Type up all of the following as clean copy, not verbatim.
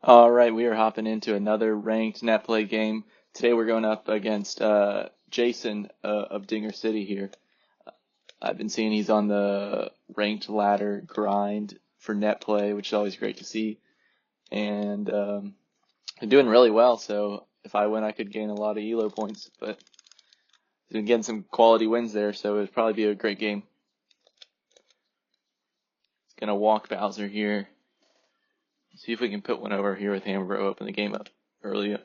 All right, we are hopping into another ranked Netplay game. Today we're going up against Jason of Dinger City here. I've been seeing he's on the ranked ladder grind for Netplay, which is always great to see. And he's doing really well, so if I win, I could gain a lot of ELO points. But he's been getting some quality wins there, so it'd probably be a great game. He's going to walk Bowser here. See if we can put one over here with Hammer, open the game up early.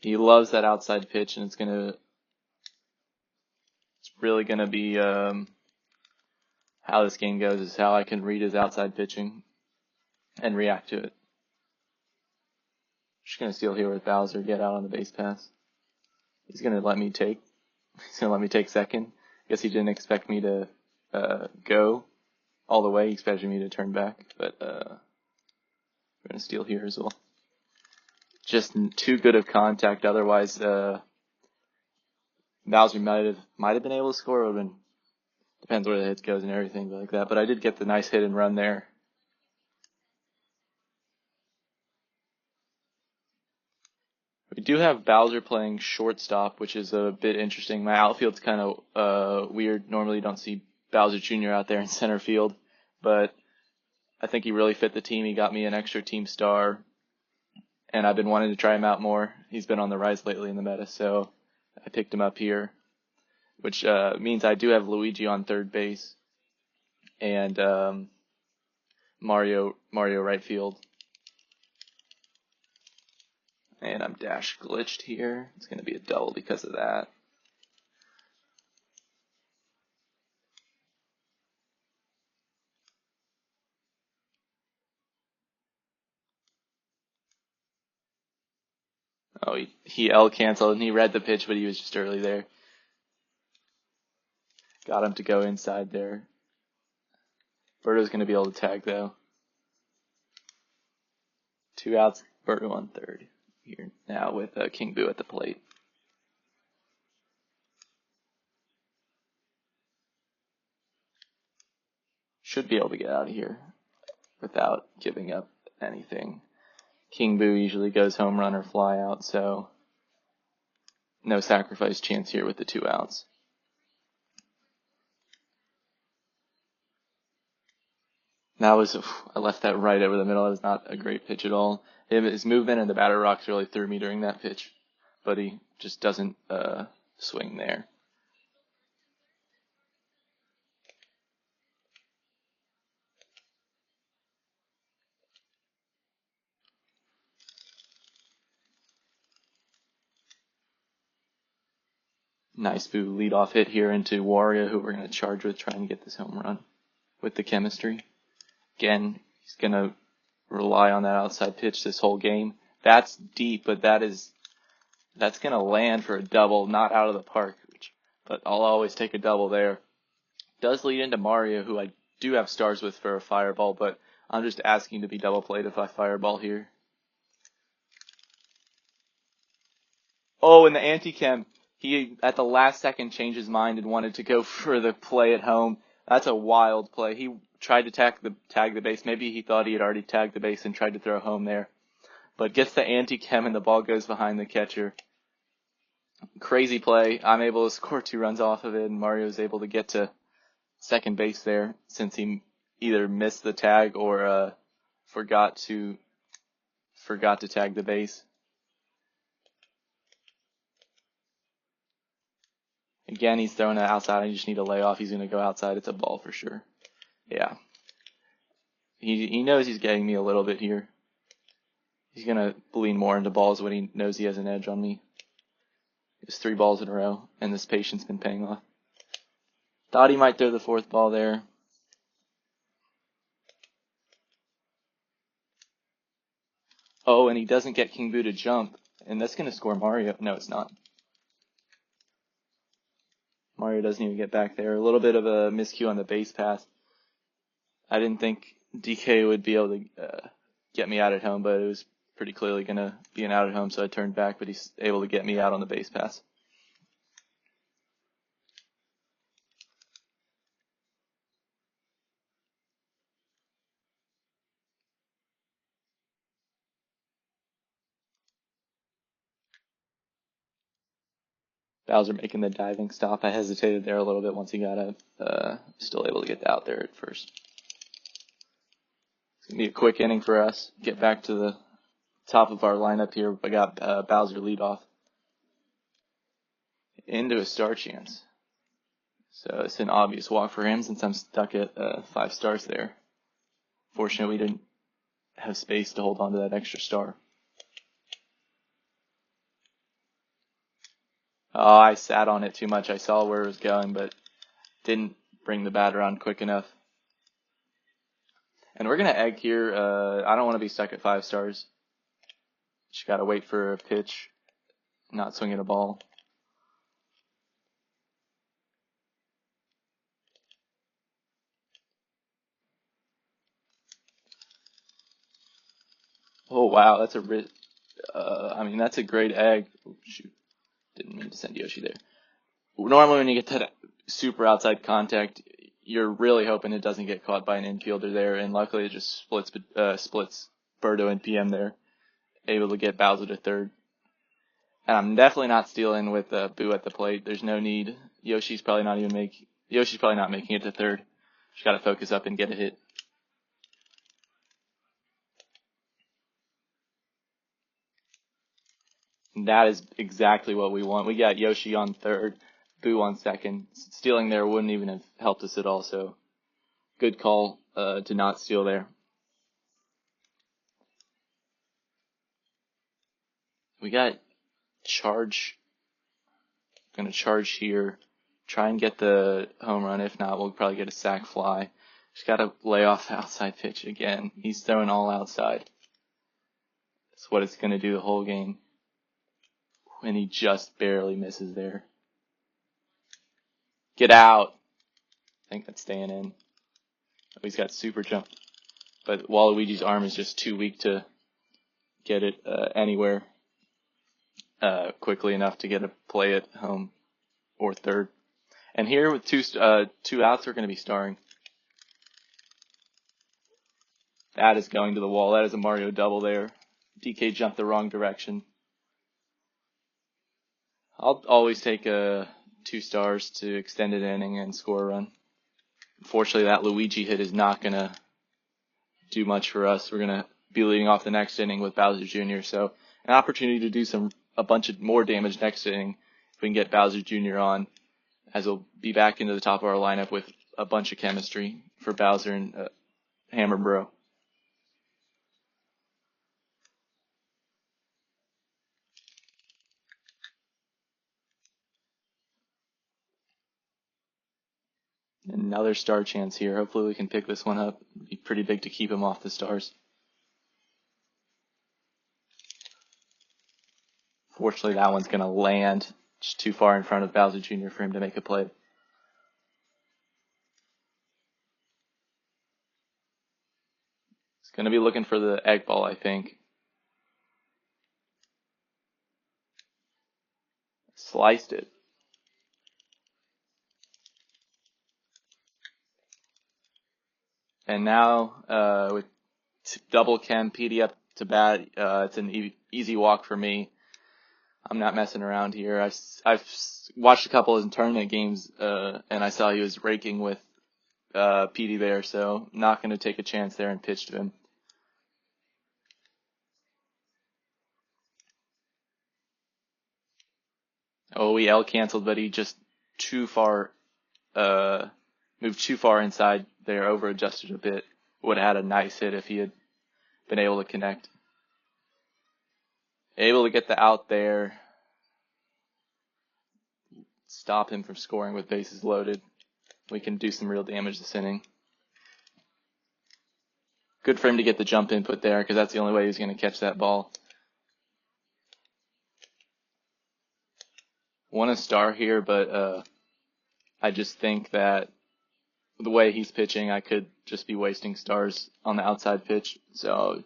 He loves that outside pitch, and it's really gonna be how this game goes is how I can read his outside pitching and react to it. Just gonna steal here with Bowser, get out on the base pass. He's gonna let me take. He's gonna let me take second. Guess he didn't expect me to go all the way. He expected me to turn back, but we're gonna steal here as well. Just too good of contact. Otherwise, Bowser might have been able to score. It would have been depends where the hit goes and everything like that. But I did get the nice hit and run there. We do have Bowser playing shortstop, which is a bit interesting. My outfield's kind of weird. Normally you don't see Bowser Jr. out there in center field, but I think he really fit the team. He got me an extra team star, and I've been wanting to try him out more. He's been on the rise lately in the meta, so I picked him up here, which means I do have Luigi on third base and Mario right field. And I'm dash glitched here. It's going to be a double because of that. Oh, he L canceled and he read the pitch, but he was just early there. Got him to go inside there. Birdo's going to be able to tag though. 2 outs, Birdo on third here now with King Boo at the plate. Should be able to get out of here without giving up anything. King Boo usually goes home run or fly out, so no sacrifice chance here with the 2 outs. I left that right over the middle. That was not a great pitch at all. His movement and the batter rocks really threw me during that pitch, but he just doesn't swing there. Nice Boo leadoff hit here into Wario, who we're going to charge with trying to get this home run with the chemistry. Again, he's going to rely on that outside pitch this whole game. That's deep, but that's going to land for a double, not out of the park. But I'll always take a double there. Does lead into Mario, who I do have stars with for a fireball, but I'm just asking to be double played if I fireball here. Oh, and the anti-chem. He, at the last second, changed his mind and wanted to go for the play at home. That's a wild play. He tried to tag the base. Maybe he thought he had already tagged the base and tried to throw home there. But gets the anti-chem and the ball goes behind the catcher. Crazy play. I'm able to score 2 runs off of it, and Mario's able to get to second base there since he either missed the tag or forgot to tag the base. Again, he's throwing it outside. I just need a layoff. He's going to go outside. It's a ball for sure. Yeah. He knows he's getting me a little bit here. He's going to lean more into balls when he knows he has an edge on me. It's 3 balls in a row, and this patience been paying off. Thought he might throw the 4th ball there. Oh, and he doesn't get King Boo to jump, and that's going to score Mario. No, it's not. Mario doesn't even get back there. A little bit of a miscue on the base pass. I didn't think DK would be able to get me out at home, but it was pretty clearly going to be an out at home, so I turned back, but he's able to get me out on the base pass. Bowser making the diving stop. I hesitated there a little bit once he got up. Still able to get out there at first. It's going to be a quick inning for us. Get back to the top of our lineup here. I got Bowser lead off. Into a star chance. So it's an obvious walk for him since I'm stuck at 5 stars there. Fortunately, we didn't have space to hold on to that extra star. Oh, I sat on it too much. I saw where it was going, but didn't bring the bat around quick enough. And we're going to egg here. I don't want to be stuck at 5 stars. Just got to wait for a pitch, not swinging a ball. Oh, wow. That's that's a great egg. Oh, shoot. Didn't mean to send Yoshi there. Normally when you get that super outside contact, you're really hoping it doesn't get caught by an infielder there, and luckily it just splits Birdo and PM there, able to get Bowser to third. And I'm definitely not stealing with Boo at the plate. There's no need. Yoshi's probably not making it to third. Just got to focus up and get a hit. And that is exactly what we want. We got Yoshi on third, Boo on second. Stealing there wouldn't even have helped us at all, so good call to not steal there. We got charge. Going to charge here. Try and get the home run. If not, we'll probably get a sac fly. Just got to lay off the outside pitch again. He's throwing all outside. That's what it's going to do the whole game. And he just barely misses there. Get out. I think that's staying in. Oh, he's got super jump. But Waluigi's arm is just too weak to get it anywhere quickly enough to get a play at home or third. And here with two outs, we're going to be starring. That is going to the wall. That is a Mario double there. DK jumped the wrong direction. I'll always take 2 stars to extend an inning and score a run. Unfortunately, that Luigi hit is not going to do much for us. We're going to be leading off the next inning with Bowser Jr., so an opportunity to do a bunch of more damage next inning if we can get Bowser Jr. on, as he'll be back into the top of our lineup with a bunch of chemistry for Bowser and Hammer Bro. Another star chance here. Hopefully we can pick this one up. It'd be pretty big to keep him off the stars. Fortunately, that one's going to land just too far in front of Bowser Jr. for him to make a play. He's going to be looking for the egg ball, I think. Sliced it. And now, with double Chem PD up to bat, it's an easy walk for me. I'm not messing around here. I've watched a couple of tournament games, and I saw he was raking with PD there, so not going to take a chance there and pitch to him. Oh, he L canceled, but he just moved too far inside there, over adjusted a bit. Would have had a nice hit if he had been able to connect. Able to get the out there. Stop him from scoring with bases loaded. We can do some real damage this inning. Good for him to get the jump input there, because that's the only way he's going to catch that ball. Want a star here, but I just think that the way he's pitching, I could just be wasting stars on the outside pitch, so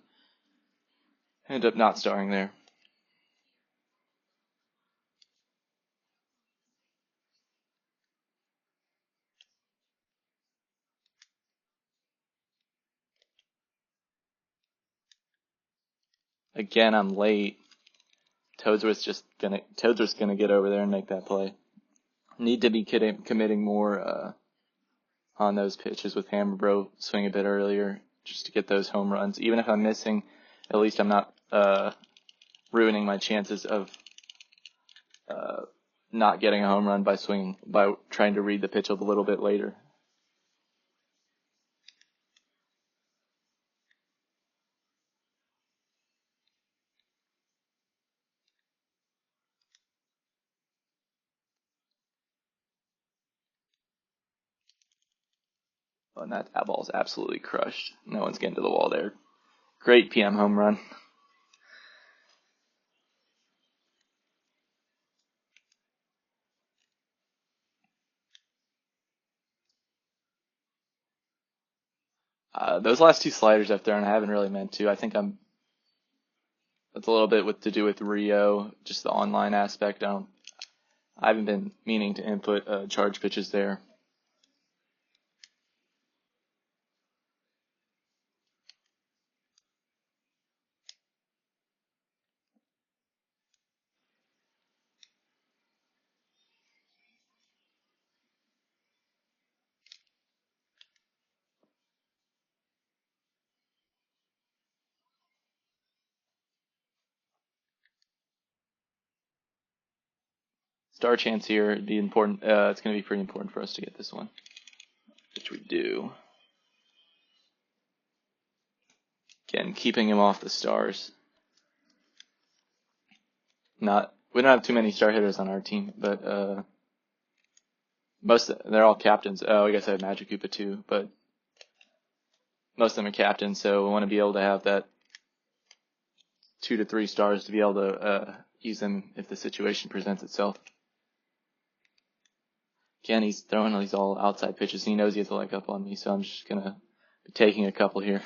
I ended up not starring there. Again, I'm late. Toadsworth's gonna get over there and make that play. Need to be committing more on those pitches with Hammer Bro swing a bit earlier just to get those home runs. Even if I'm missing, at least I'm not ruining my chances of not getting a home run by trying to read the pitch a little bit later. Oh, and that ball is absolutely crushed. No one's getting to the wall there. Great PM home run. Those last two sliders I've thrown, I haven't really meant to. I think it's a little bit to do with Rio, just the online aspect. I haven't been meaning to input charge pitches there. Star chance here, it'd be important. It's going to be pretty important for us to get this one, which we do. Again, keeping him off the stars. We don't have too many star hitters on our team, but they're all captains. Oh, I guess I have Magic Koopa too, but most of them are captains, so we want to be able to have that 2 to 3 stars to be able to use them if the situation presents itself. Again, he's throwing these all outside pitches. He knows he has a leg up on me, so I'm just going to be taking a couple here.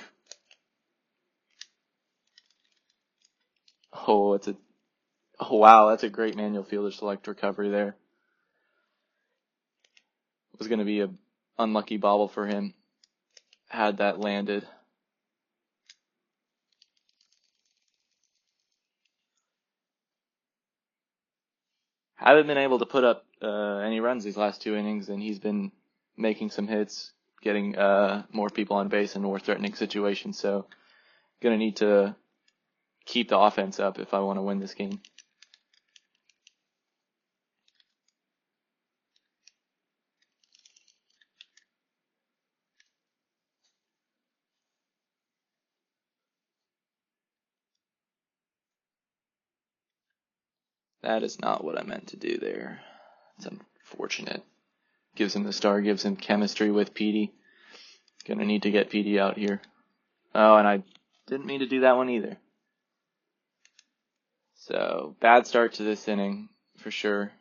Oh, wow, that's a great manual fielder select recovery there. It was going to be an unlucky bobble for him had that landed. Haven't been able to put up any runs these last 2 innings, and he's been making some hits, getting more people on base in more threatening situations. So, gonna need to keep the offense up if I want to win this game. That is not what I meant to do there. It's unfortunate. Gives him the star, gives him chemistry with Petey. Gonna need to get Petey out here. Oh, and I didn't mean to do that one either. So, bad start to this inning, for sure.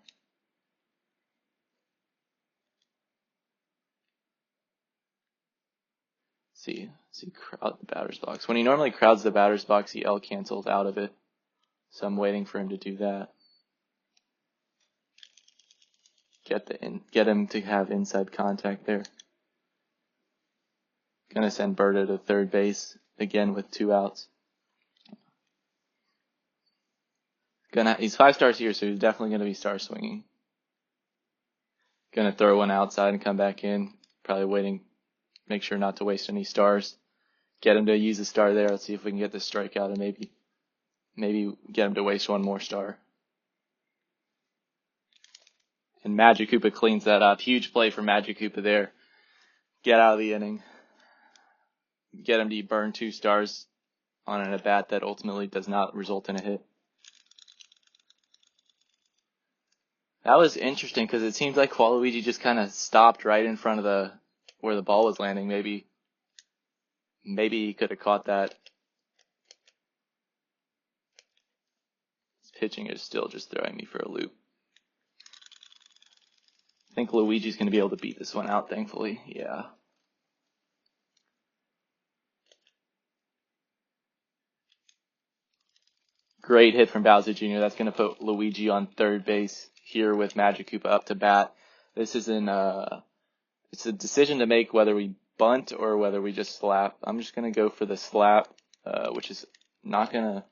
See, crowd the batter's box. When he normally crowds the batter's box, he L cancels out of it. So I'm waiting for him to do that. Get him to have inside contact there. Gonna send Berta to third base again with 2 outs. He's 5 stars here, so he's definitely gonna be star swinging. Gonna throw one outside and come back in. Probably waiting, make sure not to waste any stars. Get him to use a star there. Let's see if we can get this strikeout and maybe get him to waste one more star. And Magic Koopa cleans that up. Huge play for Magic Koopa there. Get out of the inning. Get him to burn 2 stars on an at-bat that ultimately does not result in a hit. That was interesting because it seems like Waluigi just kind of stopped right in front of where the ball was landing. Maybe he could have caught that. His pitching is still just throwing me for a loop. I think Luigi's going to be able to beat this one out, thankfully. Yeah. Great hit from Bowser Jr. That's going to put Luigi on third base here with Magic Koopa up to bat. This is it's a decision to make whether we bunt or whether we just slap. I'm just going to go for the slap, which is not going to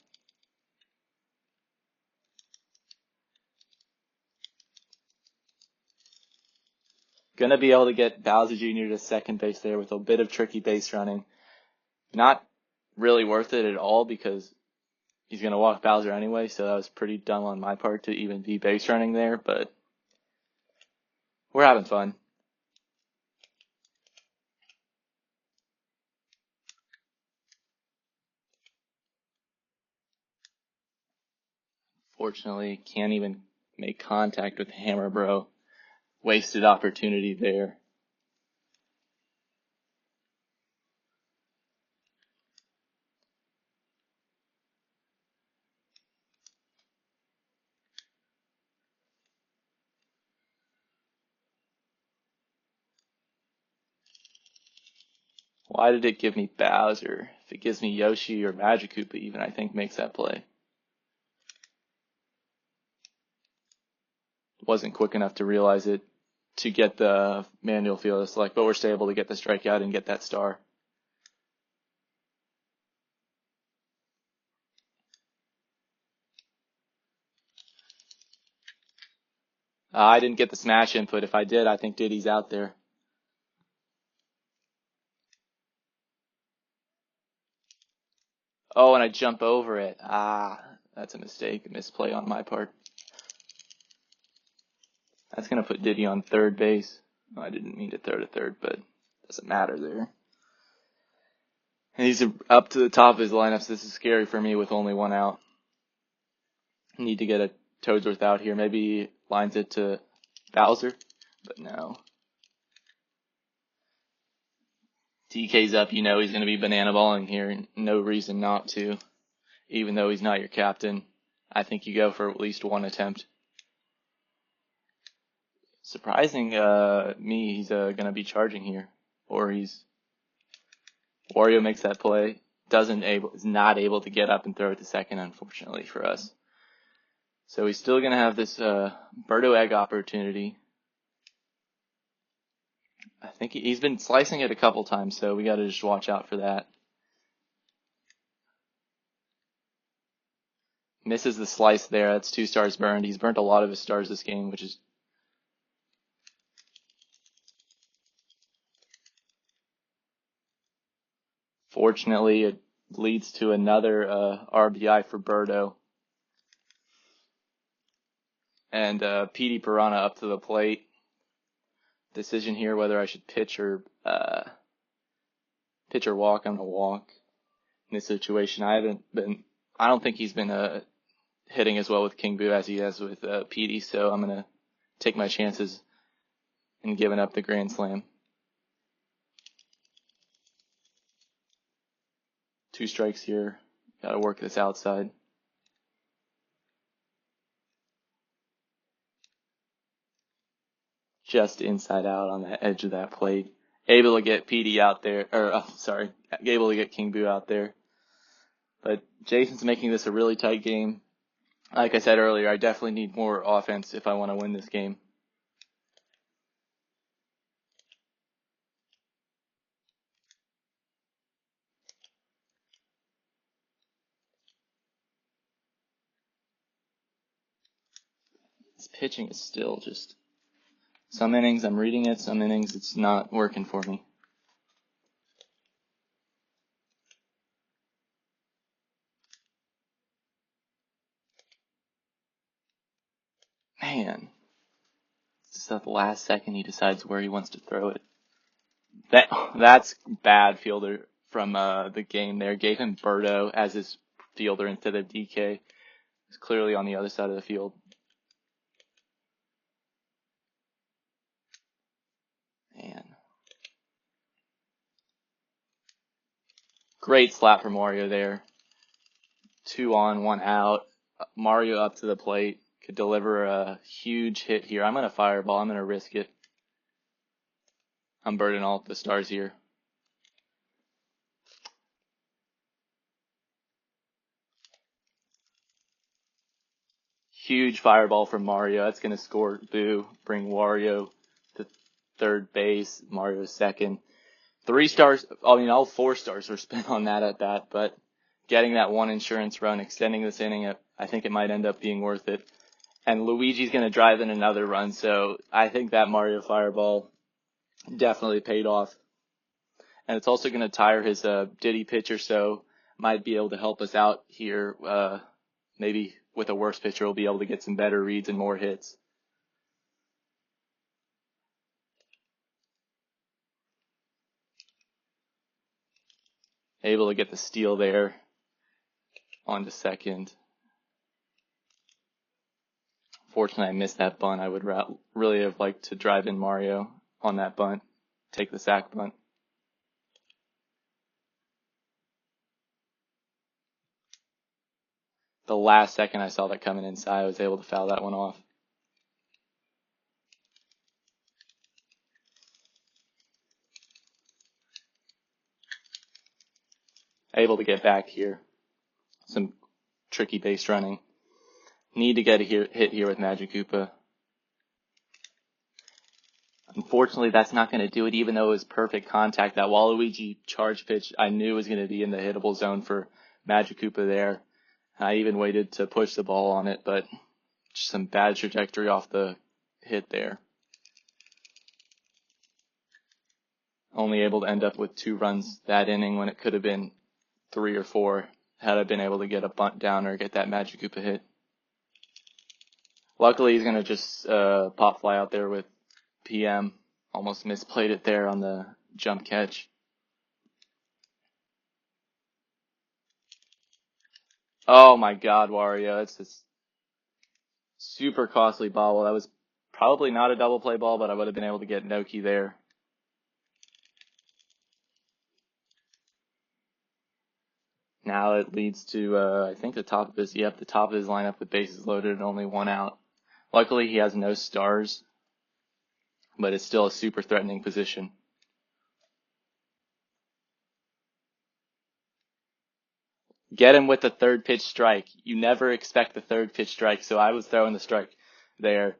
Gonna be able to get Bowser Jr. to second base there with a bit of tricky base running. Not really worth it at all because he's gonna walk Bowser anyway, so that was pretty dumb on my part to even be base running there, but we're having fun. Fortunately, can't even make contact with Hammer Bro. Wasted opportunity there. Why did it give me Bowser? If it gives me Yoshi or Magic Koopa even, I think makes that play. Wasn't quick enough to realize it to get the manual fielder select, but we're still able to get the strikeout and get that star. I didn't get the smash input. If I did, I think Diddy's out there. Oh, and I jump over it. That's a mistake, a misplay on my part. That's going to put Diddy on third base. Oh, I didn't mean to throw to third, but it doesn't matter there. And he's up to the top of his lineup, so this is scary for me with only one out. Need to get a Toadsworth out here. Maybe he lines it to Bowser, but no. DK's up, you know he's going to be banana balling here. No reason not to, even though he's not your captain. I think you go for at least one attempt. Surprising me, he's going to be charging here. Or Wario makes that play. Is not able to get up and throw it to second, unfortunately for us. So he's still going to have this Birdo Egg opportunity. I think he's been slicing it a couple times, so we got to just watch out for that. Misses the slice there. That's 2 stars burned. He's burnt a lot of his stars this game, which is fortunately it leads to another RBI for Birdo. And Petey Piranha up to the plate. Decision here whether I should pitch or walk. I'm gonna walk in this situation. I don't think he's been hitting as well with King Boo as he has with Petey, so I'm gonna take my chances in giving up the grand slam. 2 strikes here. Got to work this outside. Just inside out on the edge of that plate. Able to get Petey out there, able to get King Boo out there. But Jason's making this a really tight game. Like I said earlier, I definitely need more offense if I want to win this game. This pitching is still just... Some innings I'm reading it, some innings it's not working for me. Man. Just at the last second he decides where he wants to throw it. That's bad fielder from the game there. Gave him Birdo as his fielder instead of DK. He's clearly on the other side of the field. Man. Great slap from Mario there. 2 on, 1 out. Mario up to the plate. Could deliver a huge hit here. I'm going to fireball. I'm going to risk it. I'm burning all the stars here. Huge fireball from Mario. That's going to score Boo. Bring Wario to third base. Mario second. 3 stars. All 4 stars were spent on that at bat, but getting that 1 insurance run, extending this inning, I think it might end up being worth it. And Luigi's going to drive in another run, so I think that Mario fireball Definitely paid off. And it's also going to tire his Diddy pitcher, so might be able to help us out here. Maybe with a worse pitcher, we'll be able to get some better reads and more hits. Able to get the steal there on to second. Fortunately, I missed that bunt. I would really have liked to drive in Mario on that bunt, take the sac bunt. The last second I saw that coming inside, I was able to foul that one off. Able to get back here. Some tricky base running. Need to get a hit here with Magic-Koopa. Unfortunately, that's not going to do it, even though it was perfect contact. That Waluigi charge pitch I knew was going to be in the hittable zone for Magic-Koopa there. I even waited to push the ball on it, but just some bad trajectory off the hit there. Only able to end up with 2 runs that inning when it could have been 3 or 4 had I been able to get a bunt down or get that Magic-Koopa hit. Luckily, he's going to just pop fly out there with PM. Almost misplayed it there on the jump catch. Oh my God, Wario. It's this super costly bobble. That was probably not a double play ball, but I would have been able to get Noki there. Now it leads to, I think the top of his lineup with bases loaded and only 1 out. Luckily, he has no stars, but it's still a super threatening position. Get him with the 3rd pitch strike. You never expect the 3rd pitch strike, so I was throwing the strike there.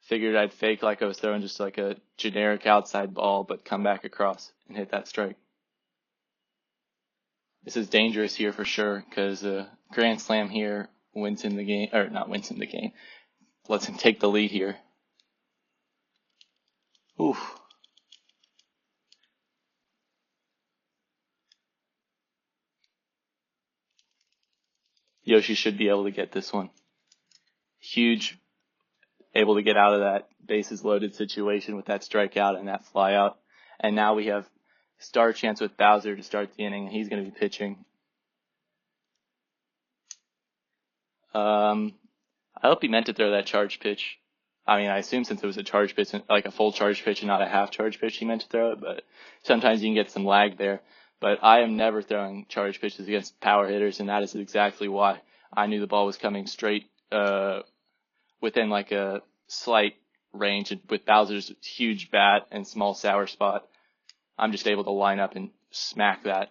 Figured I'd fake like I was throwing just like a generic outside ball, but come back across and hit that strike. This is dangerous here for sure, because Grand Slam here wins him the game, or not wins him the game, lets him take the lead here. Oof. Yoshi should be able to get this one. Huge, able to get out of that bases loaded situation with that strikeout and that fly out. And now we have star chance with Bowser to start the inning. He's going to be pitching. I hope he meant to throw that charge pitch. I mean, I assume since it was a charge pitch, like a full charge pitch and not a half charge pitch, he meant to throw it, but sometimes you can get some lag there. But I am never throwing charge pitches against power hitters, and that is exactly why. I knew the ball was coming straight within like a slight range. And with Bowser's huge bat and small sour spot, I'm just able to line up and smack that.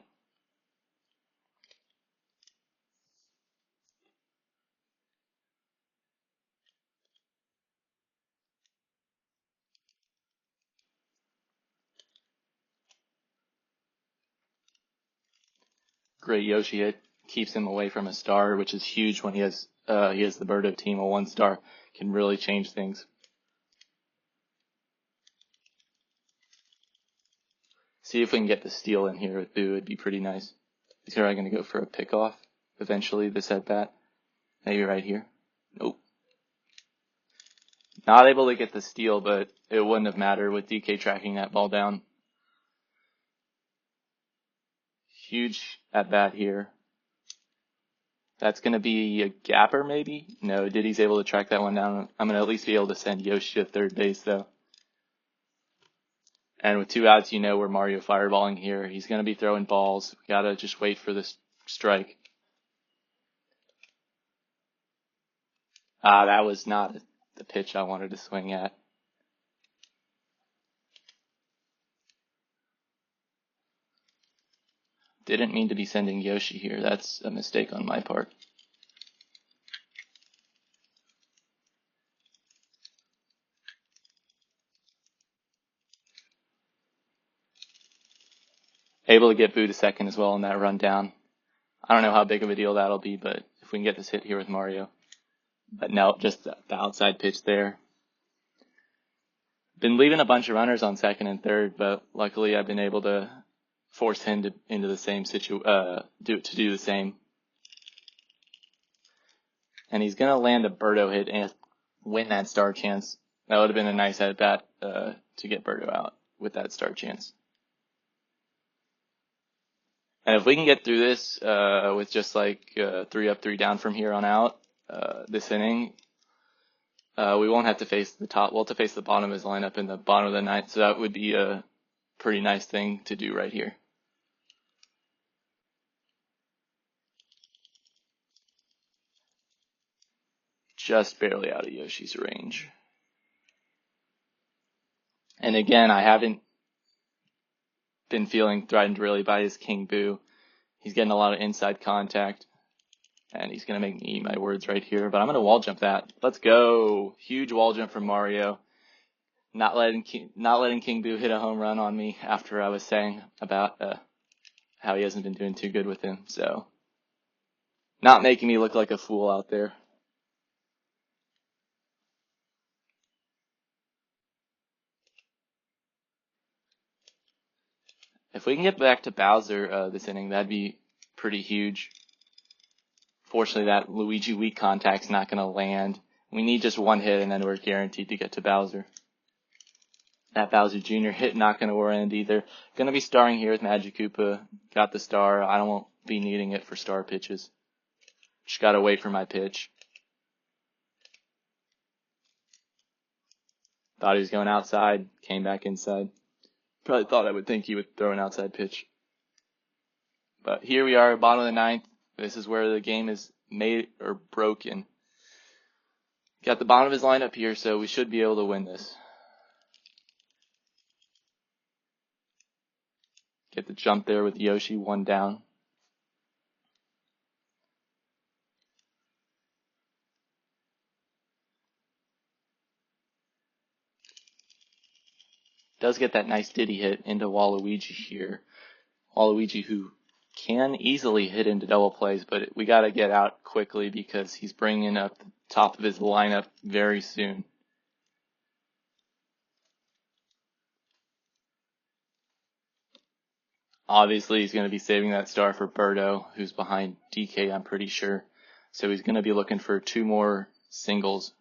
Great Yoshi hit. Keeps him away from a star, which is huge when he has the Birdo team. A 1-star can really change things. See if we can get the steal in here with Boo. It'd be pretty nice. He's probably going to go for a pickoff eventually this at bat. Maybe right here. Nope. Not able to get the steal, but it wouldn't have mattered with DK tracking that ball down. Huge at bat here. That's going to be a gapper maybe? No, Diddy's able to track that one down. I'm going to at least be able to send Yoshi to 3rd base though. And with 2 outs, you know we're Mario fireballing here. He's going to be throwing balls. We got to just wait for this strike. That was not the pitch I wanted to swing at. Didn't mean to be sending Yoshi here. That's a mistake on my part. Able to get Boo to 2nd as well on that run down. I don't know how big of a deal that'll be, but if we can get this hit here with Mario. But no, just the outside pitch there. Been leaving a bunch of runners on second and third, but luckily I've been able to force him into the same do the same. And he's gonna land a Birdo hit and win that star chance. That would have been a nice at bat to get Birdo out with that star chance. And if we can get through this with just like 3 up, 3 down from here on out, this inning, we won't have to face the top. We'll have to face the bottom of his lineup in the bottom of the ninth. So that would be a pretty nice thing to do right here. Just barely out of Yoshi's range. And again, I haven't been feeling threatened really by his King Boo. He's getting a lot of inside contact. And he's going to make me eat my words right here. But I'm going to wall jump that. Let's go. Huge wall jump from Mario. Not letting King Boo hit a home run on me after I was saying about how he hasn't been doing too good with him. So, not making me look like a fool out there. If we can get back to Bowser this inning, that'd be pretty huge. Fortunately, that Luigi weak contact's not going to land. We need just one hit, and then we're guaranteed to get to Bowser. That Bowser Jr. hit not going to end either. Going to be starring here with Magikoopa. Got the star. I won't be needing it for star pitches. Just got to wait for my pitch. Thought he was going outside. Came back inside. Probably thought I would think he would throw an outside pitch. But here we are, bottom of the ninth. This is where the game is made or broken. Got the bottom of his lineup here, so we should be able to win this. Get the jump there with Yoshi, 1 down. Does get that nice Diddy hit into Waluigi here. Waluigi who can easily hit into double plays, but we got to get out quickly because he's bringing up the top of his lineup very soon. Obviously, he's going to be saving that star for Birdo, who's behind DK, I'm pretty sure. So he's going to be looking for 2 more singles.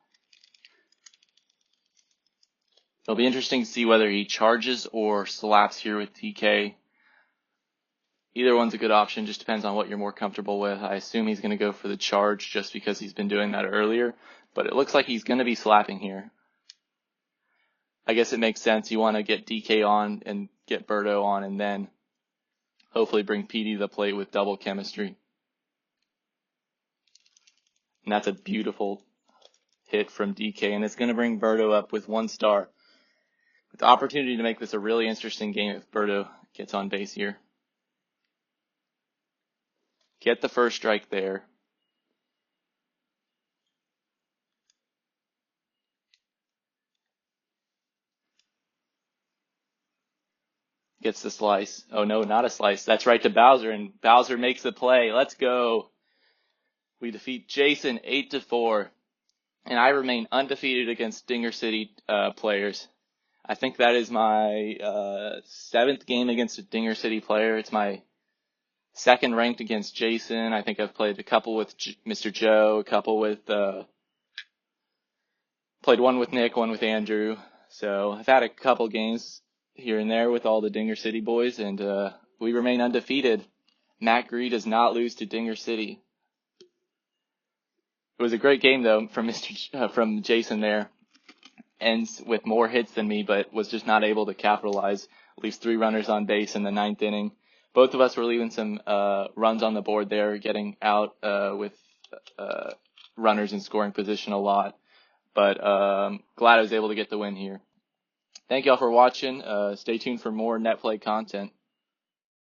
It'll be interesting to see whether he charges or slaps here with DK. Either one's a good option, just depends on what you're more comfortable with. I assume he's going to go for the charge just because he's been doing that earlier, but it looks like he's going to be slapping here. I guess it makes sense. You want to get DK on and get Birdo on and then hopefully bring PD to the plate with double chemistry. And that's a beautiful hit from DK, and it's going to bring Birdo up with 1 star. With the opportunity to make this a really interesting game if Birdo gets on base here. Get the first strike there. Gets the slice. Oh no, not a slice. That's right to Bowser, and Bowser makes the play. Let's go. We defeat Jason 8-4, and I remain undefeated against Dinger City players. I think that is my 7th game against a Dinger City player. It's my 2nd ranked against Jason. I think I've played a couple with Mr. Joe, a couple with, played 1 with Nick, 1 with Andrew. So I've had a couple games here and there with all the Dinger City boys, and we remain undefeated. MattGree does not lose to Dinger City. It was a great game though from Jason there. Ends with more hits than me, but was just not able to capitalize. Leaves 3 runners on base in the 9th inning. Both of us were leaving some runs on the board there, getting out with runners in scoring position a lot. But glad I was able to get the win here. Thank y'all for watching. Stay tuned for more Netplay content.